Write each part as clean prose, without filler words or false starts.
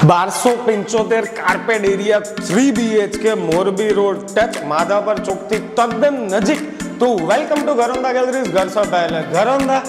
1275 carpet area 3 BHK Morbi road touch Madhapar ચોકથી તદ્દન નજીક. તો વેલકમ ટુ ઘરોંદા ગેલેરીઝ ઘરસો પહેલે ઘરોંદા.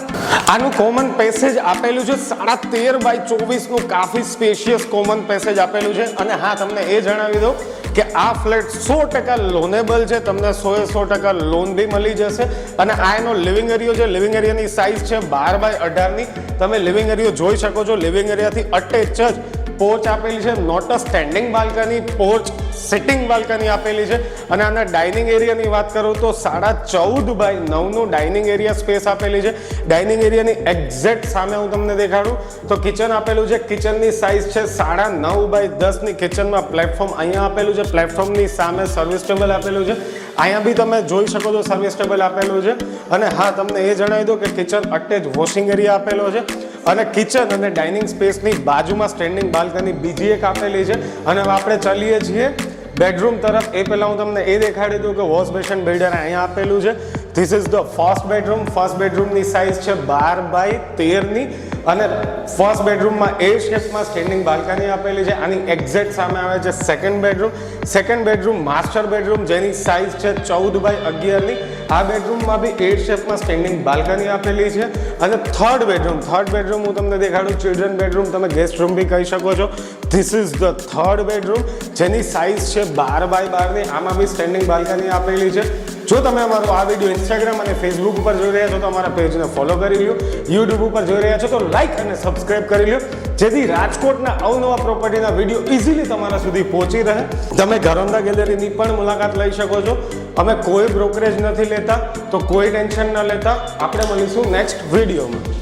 આનું કોમન પેસેજ આપેલું છે 13.5 બાય 24 નું કાફી સ્પેશિયસ કોમન પેસેજ આપેલું છે. અને હા, તમને એ જણાવી દઉં કે આ ફ્લેટ 100% લોનેબલ છે. તમને 100% લોન બી મળી જશે. અને આ એનો લિવિંગ એરિયો છે. લિવિંગ એરિયાની સાઇઝ છે 12 બાય 18 ની. તમે લિવિંગ એરિયો જોઈ શકો છો. લિવિંગ એરિયાથી અટેચ જ પોર્ચ આપેલી છે. Not a standing balcony, porch sitting balcony આપેલી છે. અને આના ડાઇનિંગ એરિયાની વાત કરું તો 14.5 બાય 9 નું ડાઇનિંગ એરિયા સ્પેસ આપેલી છે. ડાઇનિંગ એરિયાની એક્ઝેક્ટ સામે હું તમને દેખાડું તો કિચન આપેલું છે. કિચનની સાઇઝ છે 9.5 બાય 10 ની. કિચનમાં પ્લેટફોર્મ અહીંયા આપેલું છે. પ્લેટફોર્મની સામે સર્વિસ ટેબલ આપેલું છે. અહીંયા બી તમે જોઈ શકો છો સર્વિસ ટેબલ આપેલું છે. અને હા, તમને એ જણાવી દો કે કિચન અટેચ વોશિંગ એરિયા આપેલો છે. અને કિચન અને ડાઇનિંગ સ્પેસની બાજુમાં સ્ટેન્ડિંગ બાલ્કની બીજી એક આપેલી છે. અને હવે આપણે ચાલીએ છીએ બેડરૂમ તરફ. એ પહેલાં હું તમને એ દેખાડી દઉં કે વોશ બેસિન બિલ્ડર અહીંયા આપેલું છે. This is the first bedroom. First બેડરૂમની સાઇઝ છે 12 બાય 13 ની. અને ફર્સ્ટ બેડરૂમમાં એ શેપમાં સ્ટેન્ડિંગ બાલ્કની આપેલી છે. આની એક્ઝેક્ટ સામે આવે છે second bedroom. Second bedroom master bedroom, જેની સાઇઝ છે 14 બાય 11 ની. આ બેડરૂમમાં બી એ શેપમાં સ્ટેન્ડિંગ બાલ્કની આપેલી છે. અને થર્ડ બેડરૂમ હું તમને દેખાડું. ચિલ્ડ્રન બેડરૂમ, તમે ગેસ્ટ રૂમ બી કહી શકો છો. This is the third bedroom, જેની સાઇઝ છે 12 બાય 12 ની. આમાં બી સ્ટેન્ડિંગ બાલ્કની આપેલી છે. જો તમે અમારો આ વિડીયો ઇન્સ્ટાગ્રામ અને ફેસબુક ઉપર જોઈ રહ્યા છો તો અમારા પેજને ફોલો કરી લો. યુટ્યુબ ઉપર જોઈ રહ્યા છો તો લાઇક અને સબસ્ક્રાઇબ કરી લો, જેથી રાજકોટના અવનવા પ્રોપર્ટીના વિડીયો ઇઝીલી તમારા સુધી પહોંચી રહે. તમે ઘરોંદા ગેલેરીની પણ મુલાકાત લઈ શકો છો. અમે કોઈ બ્રોકરેજ નથી લેતા, તો કોઈ ટેન્શન ન લેતા. આપણે મળીશું નેક્સ્ટ વિડીયોમાં.